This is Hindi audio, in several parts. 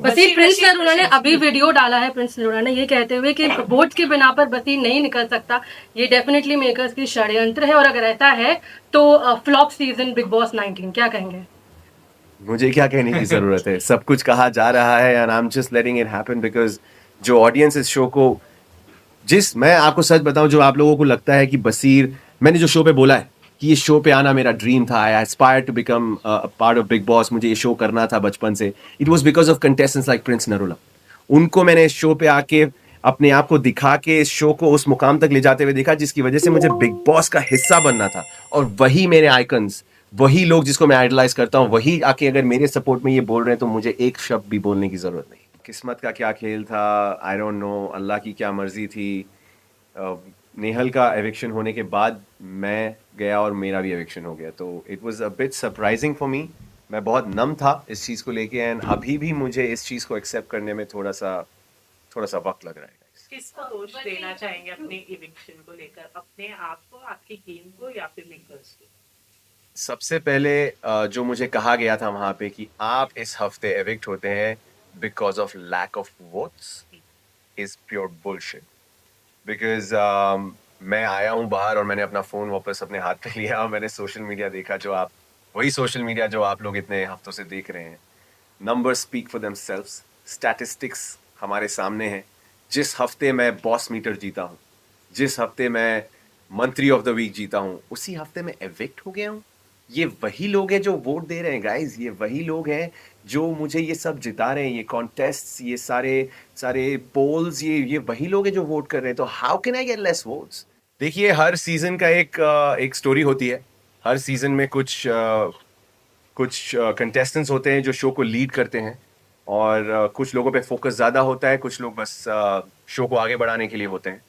बसीर प्रिंस नरूला ने अभी वीडियो डाला है, प्रिंस नरूला ने ये कहते हुए कि वोट के बिना पर बसीर नहीं निकल सकता, ये डेफिनेटली मेकर्स की षड्यंत्र है और अगर ऐसा है तो फ्लॉप सीजन बिग बॉस 19, क्या कहेंगे? मुझे क्या कहने की जरूरत है, सब कुछ कहा जा रहा है and I am just letting it happen because जो ऑडियंस इस शो को, मैं आपको सच बताऊं, जो आप लोगों को लगता है कि बसीर, मैंने जो शो पे बोला है कि ये शो पे आना मेरा ड्रीम था, I aspire to become part of Bigg Boss, मुझे ये शो करना था बचपन से, it was because of contestants like Prince Narula. उनको मैंने इस शो पे आके अपने आप को दिखा के इस शो को उस मुकाम तक ले जाते हुए देखा जिसकी वजह से मुझे बिग बॉस का हिस्सा बनना था, और वही मेरे आइकन्स, वही लोग जिसको मैं आइडलाइज करता हूँ, वही आके अगर मेरे सपोर्ट में ये बोल रहे हैं तो मुझे एक शब्द भी बोलने की जरूरत नहीं। किस्मत का क्या खेल था, आई डोंट नो, अल्लाह की क्या मर्जी थी। नेहल का एविक्शन होने के बाद मैं गया और मेरा भी एविक्शन हो गया, तो it was a bit surprising for me. मैं बहुत नम था इस चीज़ को लेके एंड अभी भी मुझे इस चीज़ को एक्सेप्ट करने में थोड़ा सा वक्त लग रहा है। किसको दोष देना चाहेंगे अपने इविक्शन को लेकर, अपने आप को, आपकी गेम को, या फिर मेकर्स को? सबसे पहले जो मुझे कहा गया था वहां पे कि आप इस हफ्ते एविक्ट होते हैं because of lack of votes, is pure bullshit. Because मैं आया हूँ बाहर और मैंने अपना फ़ोन वापस अपने हाथ पे लिया और मैंने सोशल मीडिया देखा, वही सोशल मीडिया जो आप लोग इतने हफ्तों से देख रहे हैं। Number speak for themselves, statistics हमारे सामने हैं। जिस हफ्ते मैं बॉस मीटर जीता हूँ, जिस हफ्ते मैं मंत्री ऑफ द वीक जीता हूँ, उसी हफ्ते में एविक्ट हो गया हूँ। ये वही लोग हैं जो वोट दे रहे हैं गाइज, ये वही लोग हैं जो मुझे ये सब जिता रहे हैं, ये कॉन्टेस्ट, ये सारे पोल्स, ये वही लोग हैं जो वोट कर रहे हैं। तो how can I get less votes? देखिए, हर सीजन का एक स्टोरी होती है। हर सीजन में कुछ कंटेस्टेंट्स होते हैं जो शो को लीड करते हैं, और कुछ लोगों पे फोकस ज़्यादा होता है, कुछ लोग बस शो को आगे बढ़ाने के लिए होते हैं।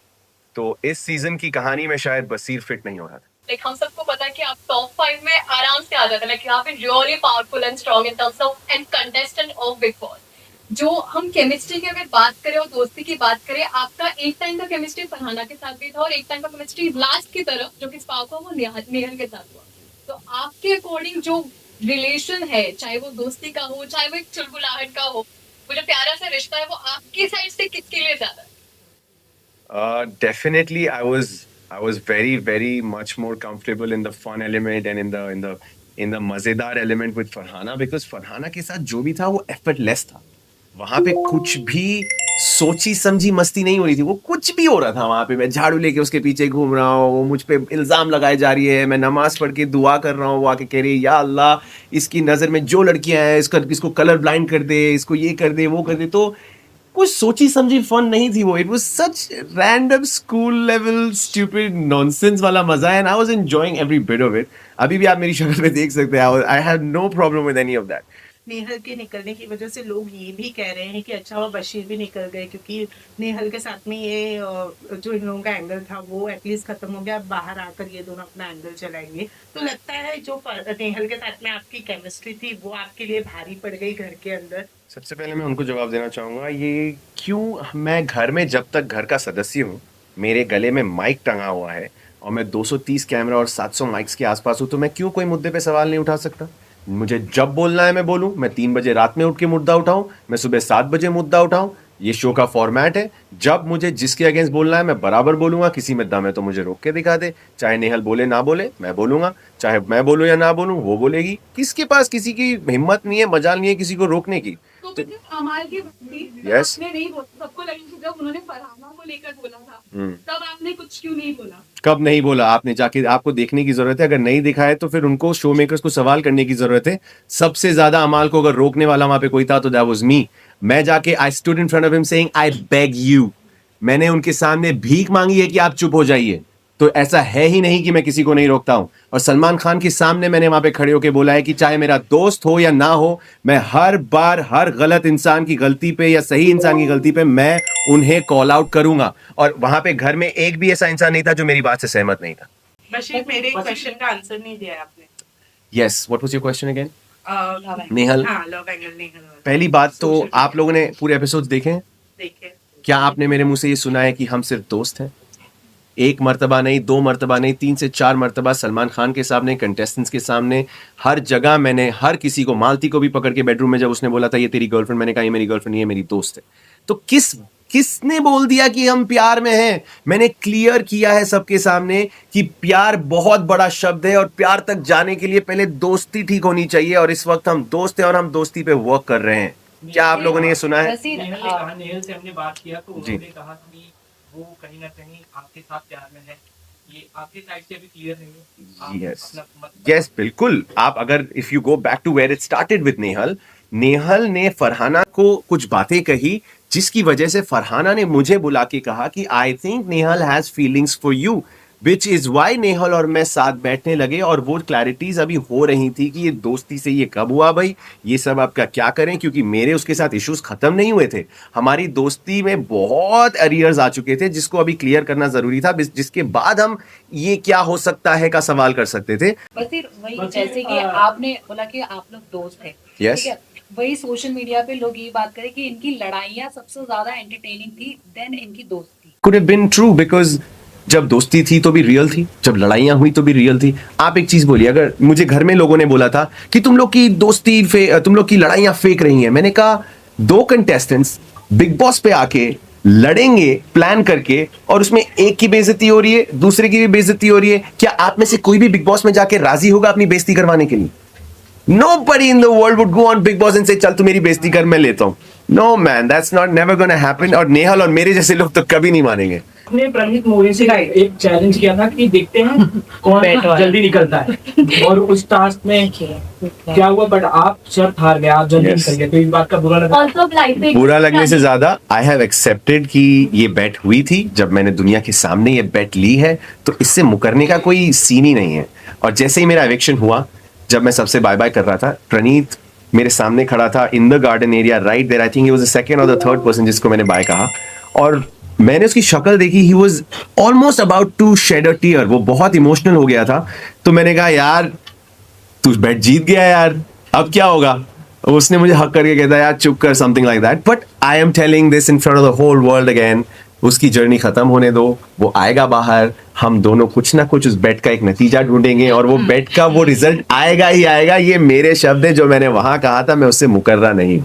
तो इस सीजन की कहानी में शायद बसीर फिट नहीं हो रहा था। लाइक हम सबको पता है कि आप टॉप 5 में आराम से आ जाते हैं, like you have been really powerful and strong in terms of and contestant of Bigg Boss. जो हम केमिस्ट्री की अगर बात करें और दोस्ती की बात करें, आपका एक टाइम का केमिस्ट्री फरहाना के साथ भी था और एक टाइम का केमिस्ट्री लास्ट की तरफ जो कि स्पार्क हुआ वो नेहल के साथ हुआ। तो आपके अकॉर्डिंग जो रिलेशन है, चाहे वो दोस्ती का हो, चाहे वो एक चुलबुलाहट का हो, वो जो प्यारा सा रिश्ता है, वो आपकी साइड से किसके लिए ज्यादा है? Definitely, I was very much more comfortable in the fun element and in the मजेदार element with Farhana, because Farhana के साथ जो भी था वो effortless था। वहां पे कुछ भी सोची समझी मस्ती नहीं हो रही थी, वो कुछ भी हो रहा था वहां पे। मैं झाड़ू लेके उसके पीछे घूम रहा हूँ, वो मुझ पे इल्जाम लगाए जा रही है, मैं नमाज पढ़ के दुआ कर रहा हूँ, वो आके कह रही है या अल्लाह, इसकी नजर में जो लड़कियां हैं इसको कलर ब्लाइंड कर दे, इसको ये कर दे, वो कर दे। तो कुछ सोची समझी फन नहीं थी वो। It was such random school level stupid nonsense वाला मजा है, and I was enjoying every bit of it. अभी भी आप मेरी शक्ल पे देख सकते हैं, I have no problem with any of that. Nehal के निकलने की वजह से लोग ये भी कह रहे हैं कि अच्छा वो बशीर भी निकल गए, क्योंकि नेहल के साथ में ये जो इन लोगों का एंगल था वो एटलीस्ट खत्म हो गया। अब बाहर आकर ये दोनों अपना एंगल चलाएंगे, तो लगता है जो नेहल के साथ में आपकी केमिस्ट्री थी वो आपके लिए भारी पड़ गई घर के अंदर। सबसे पहले मैं उनको जवाब देना चाहूँगा, ये क्यों, मैं घर में जब तक घर का सदस्य हूँ, मेरे गले में माइक टंगा हुआ है और मैं 230 कैमरा और 700 माइक्स के आसपास हूँ, तो मैं क्यों कोई मुद्दे पे सवाल नहीं उठा सकता? मुझे जब बोलना है मैं बोलूँ, मैं 3 बजे रात में उठ के मुद्दा उठाऊँ, मैं सुबह 7 बजे मुद्दा उठाऊँ। ये शो का फॉर्मेट है, जब मुझे जिसके अगेंस्ट बोलना है मैं बराबर बोलूंगा। किसी में दम है तो मुझे रोक के दिखा दे, चाहे नेहल बोले ना बोले मैं बोलूंगा, चाहे मैं बोलूं या ना बोलूं वो बोलेगी। किसके पास किसी की हिम्मत नहीं है, मजाल नहीं है किसी को रोकने की। तो अमाल की Yes. आपने नहीं बोला, सबको लगा कि जब उन्होंने फरहाना को लेकर बोला था तब आपने कुछ क्यों नहीं बोला? कब नहीं बोला? आपने जाके, आपको देखने की जरूरत है। अगर नहीं दिखा है तो फिर उनको, शो मेकर्स को सवाल करने की जरूरत है। सबसे ज्यादा अमाल को अगर रोकने वाला वहां पे कोई था तो दैट वाज मी। मैं जाके I stood in front of him saying I beg you, मैंने उनके सामने भीख मांगी है कि आप चुप हो जाइए। तो ऐसा है ही नहीं कि मैं किसी को नहीं रोकता हूं। और सलमान खान के सामने मैंने वहां पे खड़े होकर बोला है कि चाहे मेरा दोस्त हो या ना हो, मैं हर बार हर गलत इंसान की गलती पे या सही इंसान की गलती पे मैं उन्हें कॉल आउट करूंगा। और वहां पे घर में एक भी ऐसा इंसान नहीं था जो मेरी बात से सहमत नहीं था। बशीर, मेरे क्वेश्चन का आंसर नहीं दिया आपने। Yes, what was your question again? Nehal. Nehal, love angle Nehal. पहली बात तो आप लोगों ने पूरे एपिसोड्स देखे हैं? देखिए, क्या आपने मेरे मुंह से ये सुना है कि हम सिर्फ दोस्त हैं? एक मर्तबा नहीं, 2 मर्तबा नहीं, 3 से 4 मर्तबा सलमान खान के सामने, कंटेस्टेंट्स के सामने, हर जगह मैंने हर किसी को, मालती को भी पकड़ के बेडरूम में जब उसने बोला था ये तेरी गर्लफ्रेंड, मैंने कहा ये मेरी गर्लफ्रेंड, ये मेरी दोस्त है। तो किसने बोल दिया कि हम प्यार में हैं? मैंने क्लियर किया है सबके सामने कि प्यार बहुत बड़ा शब्द है और प्यार तक जाने के लिए पहले दोस्ती ठीक होनी चाहिए, और इस वक्त हम दोस्त हैं और हम दोस्ती पे वर्क कर रहे हैं। क्या आप लोगों ने ये सुना है? नेहल से हमने बात किया तो जी। उन्होंने कहा कि वो कहीं ना कहीं आपके साथ प्यार में है, ये आपकी साइड से अभी क्लियर नहीं है। आप यस अपना मत यस बिल्कुल। आप अगर if you go back to where it started with Nehal ने फरहाना को कुछ बातें कही जिसकी वजह से फरहाना ने मुझे बुला के कहा कि I think Nehal has feelings for you, which is why Nehal और मैं साथ बैठने लगे, और वो क्लैरिटीज अभी हो रही थी कि ये दोस्ती से ये कब हुआ भाई, ये सब आपका क्या करें, क्योंकि मेरे उसके साथ इश्यूज खत्म नहीं हुए थे, हमारी दोस्ती में बहुत एरियर्स आ चुके थे जिसको अभी क्लियर करना जरूरी था, जिसके बाद हम ये क्या हो सकता है का सवाल कर सकते थे। बसीर वही जैसे कि आपने बोला कि आप लोग दोस्त हैं, Yes. ठीक है, वही सोशल मीडिया पे लोग ये बात करें कि इनकी लड़ाइयाँ सबसे ज्यादा एंटरटेनिंग थी देन इनकी दोस्ती। Could have been true because जब दोस्ती थी तो भी रियल थी, जब लड़ाइयां हुई तो भी रियल थी। आप एक चीज बोलिए, अगर मुझे घर में लोगों ने बोला था कि तुम लोग की दोस्ती तुम लोग की लड़ाइयां फेक रही हैं, मैंने कहा 2 कंटेस्टेंट्स बिग बॉस पे आके लड़ेंगे प्लान करके, और उसमें एक की बेइज्जती हो रही है, दूसरे की भी बेइज्जती हो रही है, क्या आप में से कोई भी बिग बॉस में जाके राजी होगा अपनी बेइज्जती करवाने के लिए? Nobody in the world would go on Big Boss and say चल तू मेरी बेइज्जती कर, मैं लेता हूं। No man, that's not never gonna happen, और नेहल और मेरे जैसे लोग तो कभी नहीं मानेंगे। आपने प्रणीत मोदी से एक चैलेंज किया था कि देखते हैं कौन जल्दी निकलता है, और उस टास्क में क्या हुआ, बट आप शर्त हार गए, आप जल्दी Yes. निकल गए, तो इस बात का बुरा लगा। ऑल्सो लाइफ में बुरा लगने से ज्यादा आई हैव एक्सेप्टेड कि ये बेट हुई थी, जब मैंने दुनिया के सामने ये बेट ली है तो इससे मुकरने का कोई सीन ही नहीं है। और जैसे ही मेरा एविक्शन हुआ, जब मैं सबसे बाय बाय कर रहा था, प्रणीत मेरे सामने खड़ा था in the garden area right there, I think he was the second और द थर्ड पर्सन जिसको मैंने बाय कहा, और मैंने उसकी शक्ल देखी, ही वाज almost about to shed a tear, वो बहुत इमोशनल हो गया था। तो मैंने कहा यार तू बेट जीत गया यार, अब क्या होगा? उसने मुझे हक करके कहता यार चुप कर, something like that, but I am telling this in front of the whole world again. उसकी जर्नी खत्म होने दो, वो आएगा बाहर, हम दोनों कुछ ना कुछ उस बेट का एक नतीजा ढूंढेंगे, और वो बेट का वो रिजल्ट आएगा ही आएगा। ये मेरे शब्द है जो मैंने वहां कहा था, मैं उससे मुकर्रा नहीं हूं।